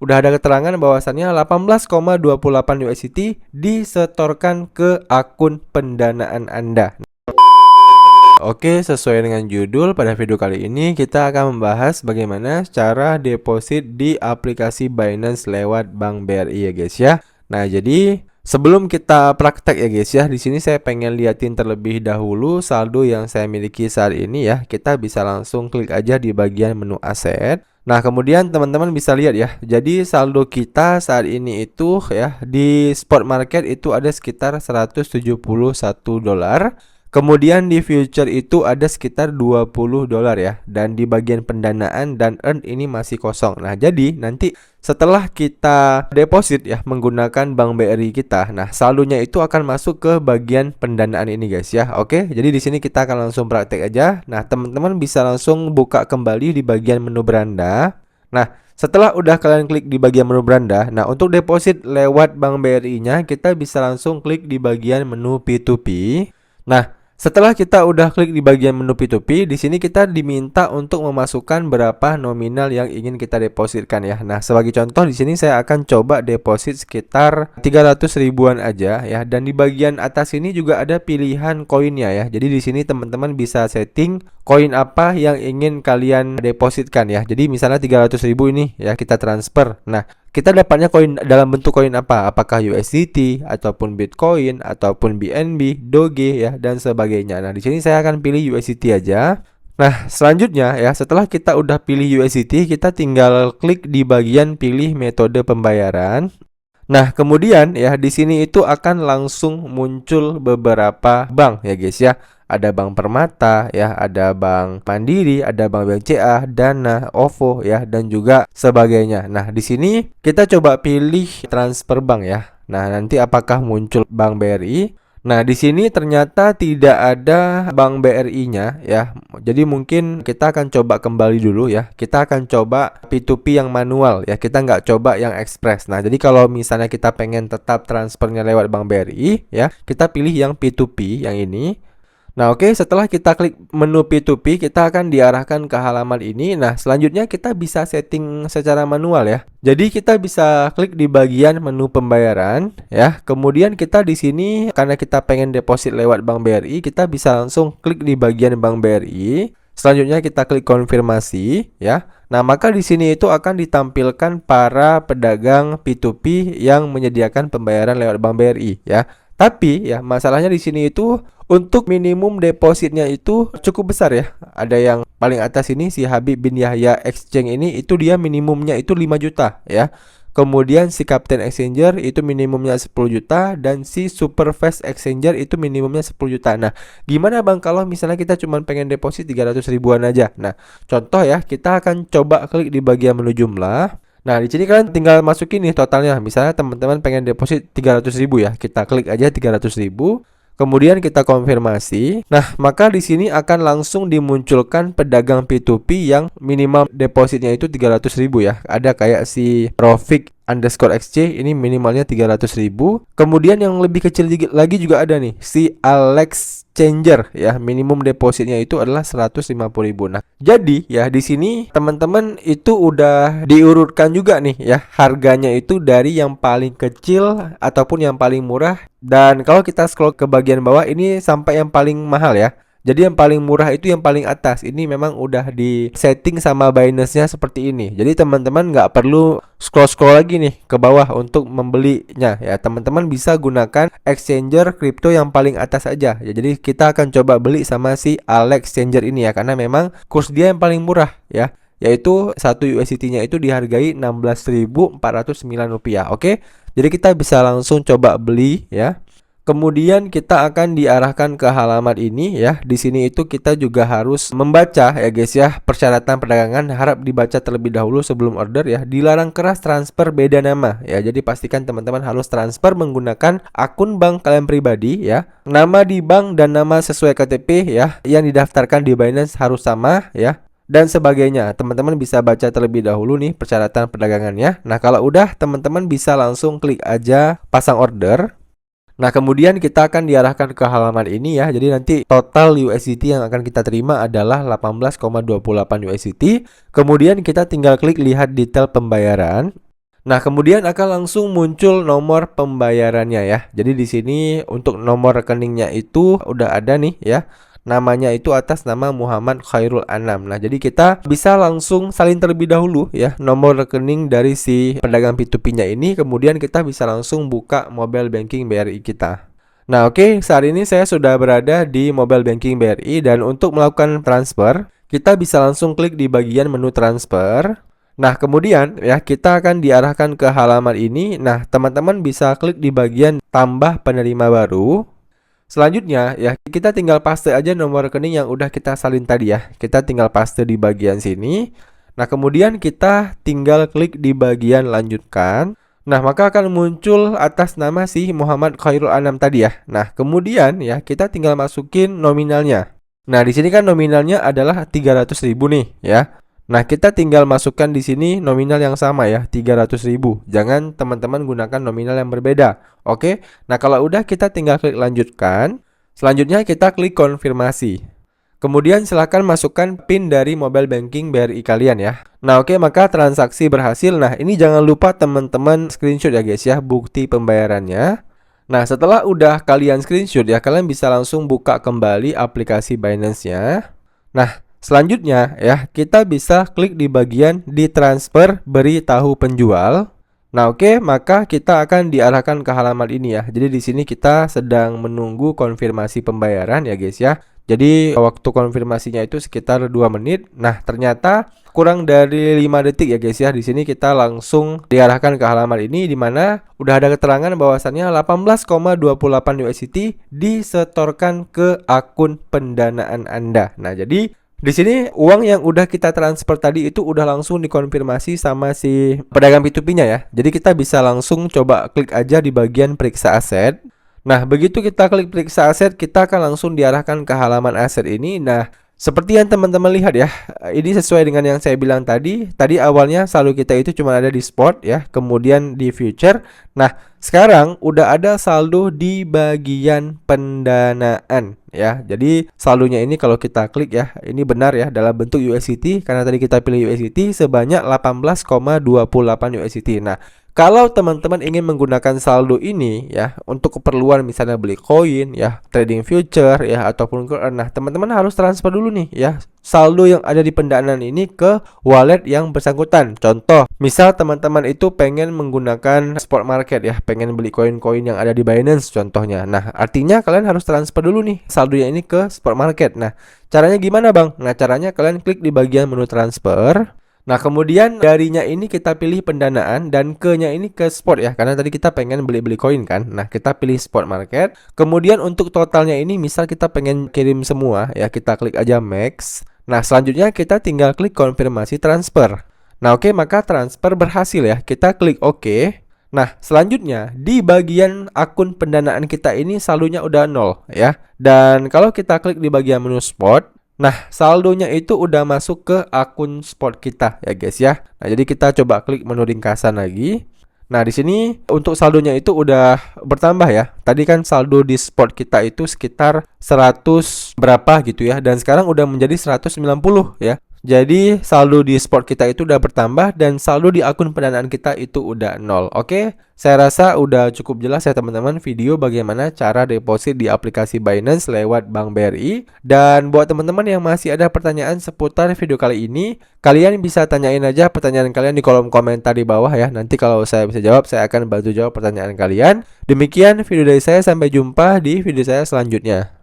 udah ada keterangan bahwasannya 18,28 USDT disetorkan ke akun pendanaan Anda. Oke, sesuai dengan judul, pada video kali ini kita akan membahas bagaimana cara deposit di aplikasi Binance lewat Bank BRI ya guys ya. Nah, jadi sebelum kita praktek ya guys ya, di sini saya pengen liatin terlebih dahulu saldo yang saya miliki saat ini ya. Kita bisa langsung klik aja di bagian menu aset. Nah, kemudian teman-teman bisa lihat ya. Jadi saldo kita saat ini itu ya di spot market itu ada sekitar 171 dolar. Kemudian di future itu ada sekitar 20 dolar ya. Dan di bagian pendanaan dan earn ini masih kosong. Nah, jadi nanti setelah kita deposit ya menggunakan Bank BRI kita, nah saldonya itu akan masuk ke bagian pendanaan ini guys ya. Oke, jadi di sini kita akan langsung praktek aja. Nah, teman-teman bisa langsung buka kembali di bagian menu beranda. Nah, setelah udah kalian klik di bagian menu beranda, nah untuk deposit lewat Bank BRI-nya kita bisa langsung klik di bagian menu P2P. Nah, setelah kita udah klik di bagian menu P2P, di sini kita diminta untuk memasukkan berapa nominal yang ingin kita depositkan ya. Nah, sebagai contoh di sini saya akan coba deposit sekitar 300 ribuan aja ya. Dan di bagian atas ini juga ada pilihan koinnya ya. Jadi di sini teman-teman bisa setting koin apa yang ingin kalian depositkan ya. Jadi misalnya 300 ribu ini ya kita transfer. Nah, kita dapatnya koin dalam bentuk koin apa? Apakah USDT ataupun Bitcoin ataupun BNB, Doge ya dan sebagainya. Nah, di sini saya akan pilih USDT aja. Nah, selanjutnya ya setelah kita udah pilih USDT, kita tinggal klik di bagian pilih metode pembayaran. Nah, kemudian ya di sini itu akan langsung muncul beberapa bank ya guys ya. Ada Bank Permata ya, ada Bank Mandiri, ada Bank BCA, Dana, OVO ya dan juga sebagainya. Nah, di sini kita coba pilih transfer bank ya. Nah, nanti apakah muncul Bank BRI? Nah, di sini ternyata tidak ada Bank BRI-nya ya. Jadi mungkin kita akan coba kembali dulu ya. Kita akan coba P2P yang manual ya. Kita nggak coba yang express. Nah, jadi kalau misalnya kita pengen tetap transfernya lewat Bank BRI ya, kita pilih yang P2P yang ini. Nah, oke, setelah kita klik menu P2P, kita akan diarahkan ke halaman ini. Nah, selanjutnya kita bisa setting secara manual ya. Jadi kita bisa klik di bagian menu pembayaran ya. Kemudian kita di sini karena kita pengen deposit lewat Bank BRI, kita bisa langsung klik di bagian Bank BRI. Selanjutnya kita klik konfirmasi ya. Nah, maka di sini itu akan ditampilkan para pedagang P2P yang menyediakan pembayaran lewat Bank BRI ya. Tapi ya masalahnya di sini itu untuk minimum depositnya itu cukup besar ya. Ada yang paling atas ini si Habib bin Yahya Exchange ini itu dia minimumnya itu 5 juta ya. Kemudian si Captain Exchanger itu minimumnya 10 juta dan si Superfast Exchanger itu minimumnya 10 juta. Nah, gimana Bang kalau misalnya kita cuma pengen deposit 300 ribuan aja? Nah, contoh ya, kita akan coba klik di bagian menu jumlah. Nah, di sini kalian tinggal masukin nih totalnya. Misalnya teman-teman pengen deposit 300 ribu ya. Kita klik aja 300 ribu. Kemudian kita konfirmasi. Nah, maka di sini akan langsung dimunculkan pedagang P2P yang minimal depositnya itu 300 ribu ya. Ada kayak si Rofik underscore XC ini minimalnya 300 ribu. Kemudian yang lebih kecil lagi juga ada nih si Alex Changer ya, minimum depositnya itu adalah 150 ribu. Nah, jadi ya di sini teman-teman itu udah diurutkan juga nih ya harganya itu dari yang paling kecil ataupun yang paling murah. Dan kalau kita scroll ke bagian bawah ini sampai yang paling mahal ya. Jadi yang paling murah itu yang paling atas. Ini memang udah di setting sama Binance-nya seperti ini. Jadi teman-teman nggak perlu scroll-scroll lagi nih ke bawah untuk membelinya ya. Teman-teman bisa gunakan exchanger kripto yang paling atas aja ya. Jadi kita akan coba beli sama si Alex Exchanger ini ya, karena memang kurs dia yang paling murah ya, yaitu 1 USDT-nya itu dihargai 16.409 rupiah. Oke. Jadi kita bisa langsung coba beli ya. Kemudian kita akan diarahkan ke halaman ini ya. Di sini itu kita juga harus membaca ya guys ya, persyaratan perdagangan harap dibaca terlebih dahulu sebelum order ya. Dilarang keras transfer beda nama ya. Jadi pastikan teman-teman harus transfer menggunakan akun bank kalian pribadi ya. Nama di bank dan nama sesuai KTP ya yang didaftarkan di Binance harus sama ya, dan sebagainya. Teman-teman bisa baca terlebih dahulu nih persyaratan perdagangannya. Nah, kalau udah teman-teman bisa langsung klik aja pasang order. Nah, kemudian kita akan diarahkan ke halaman ini ya. Jadi nanti total USDT yang akan kita terima adalah 18,28 USDT. Kemudian kita tinggal klik lihat detail pembayaran. Nah, kemudian akan langsung muncul nomor pembayarannya ya. Jadi di sini untuk nomor rekeningnya itu udah ada nih ya. Namanya itu atas nama Muhammad Khairul Anam. Nah, jadi kita bisa langsung salin terlebih dahulu ya nomor rekening dari si pedagang P2P-nya ini, kemudian kita bisa langsung buka mobile banking BRI kita. Nah, oke, saat ini saya sudah berada di mobile banking BRI dan untuk melakukan transfer, kita bisa langsung klik di bagian menu transfer. Nah, kemudian ya kita akan diarahkan ke halaman ini. Nah, teman-teman bisa klik di bagian tambah penerima baru. Selanjutnya ya kita tinggal paste aja nomor rekening yang udah kita salin tadi ya. Kita tinggal paste di bagian sini. Nah, kemudian kita tinggal klik di bagian lanjutkan. Nah, maka akan muncul atas nama si Muhammad Khairul Anam tadi ya. Nah, kemudian ya kita tinggal masukin nominalnya. Nah, di sini kan nominalnya adalah 300.000 nih ya. Nah, kita tinggal masukkan di sini nominal yang sama ya, 300.000. Jangan teman-teman gunakan nominal yang berbeda. Oke. Nah, kalau udah kita tinggal klik lanjutkan. Selanjutnya kita klik konfirmasi. Kemudian silakan masukkan PIN dari mobile banking BRI kalian ya. Nah, oke, maka transaksi berhasil. Nah, ini jangan lupa teman-teman screenshot ya guys ya, bukti pembayarannya. Nah, setelah udah kalian screenshot ya, kalian bisa langsung buka kembali aplikasi Binance-nya. Nah, selanjutnya ya, kita bisa klik di bagian ditransfer beritahu penjual. Nah, oke, maka kita akan diarahkan ke halaman ini ya. Jadi di sini kita sedang menunggu konfirmasi pembayaran ya guys ya. Jadi waktu konfirmasinya itu sekitar 2 menit. Nah, ternyata kurang dari 5 detik ya guys ya. Di sini kita langsung diarahkan ke halaman ini di mana udah ada keterangan bahwasannya 18,28 USDT disetorkan ke akun pendanaan Anda. Nah, jadi di sini uang yang udah kita transfer tadi itu udah langsung dikonfirmasi sama si pedagang P2P-nya ya. Jadi kita bisa langsung coba klik aja di bagian periksa aset. Nah, begitu kita klik periksa aset, kita akan langsung diarahkan ke halaman aset ini. Nah, seperti yang teman-teman lihat ya, ini sesuai dengan yang saya bilang tadi. Tadi awalnya saldo kita itu cuma ada di spot ya, kemudian di future. Nah, sekarang udah ada saldo di bagian pendanaan ya. Jadi saldonya ini kalau kita klik ya, ini benar ya dalam bentuk USDT karena tadi kita pilih USDT sebanyak 18,28 USDT. Nah, kalau teman-teman ingin menggunakan saldo ini ya untuk keperluan misalnya beli koin ya, trading future ya ataupun nah teman-teman harus transfer dulu nih ya saldo yang ada di pendanaan ini ke wallet yang bersangkutan. Contoh, misal teman-teman itu pengen menggunakan spot market ya, pengen beli koin-koin yang ada di Binance contohnya. Nah, artinya kalian harus transfer dulu nih saldonya ini ke spot market. Nah, caranya gimana, Bang? Nah, caranya kalian klik di bagian menu transfer. Nah, kemudian darinya ini kita pilih pendanaan dan ke-nya ini ke spot ya, karena tadi kita pengen beli-beli koin kan. Nah, kita pilih spot market. Kemudian untuk totalnya ini misal kita pengen kirim semua ya, kita klik aja max. Nah, selanjutnya kita tinggal klik konfirmasi transfer. Nah, oke, maka transfer berhasil ya. Kita klik oke. Nah, selanjutnya di bagian akun pendanaan kita ini saldonya udah 0 ya. Dan kalau kita klik di bagian menu spot, nah, saldonya itu udah masuk ke akun spot kita ya guys ya. Nah, jadi kita coba klik menu ringkasan lagi. Nah, di sini untuk saldonya itu udah bertambah ya. Tadi kan saldo di spot kita itu sekitar 100 berapa gitu ya. Dan sekarang udah menjadi 190 ya. Jadi saldo di spot kita itu udah bertambah dan saldo di akun pendanaan kita itu udah 0. Oke, saya rasa udah cukup jelas ya teman-teman video bagaimana cara deposit di aplikasi Binance lewat Bank BRI. Dan buat teman-teman yang masih ada pertanyaan seputar video kali ini, kalian bisa tanyain aja pertanyaan kalian di kolom komentar di bawah ya. Nanti kalau saya bisa jawab, saya akan bantu jawab pertanyaan kalian. Demikian video dari saya, sampai jumpa di video saya selanjutnya.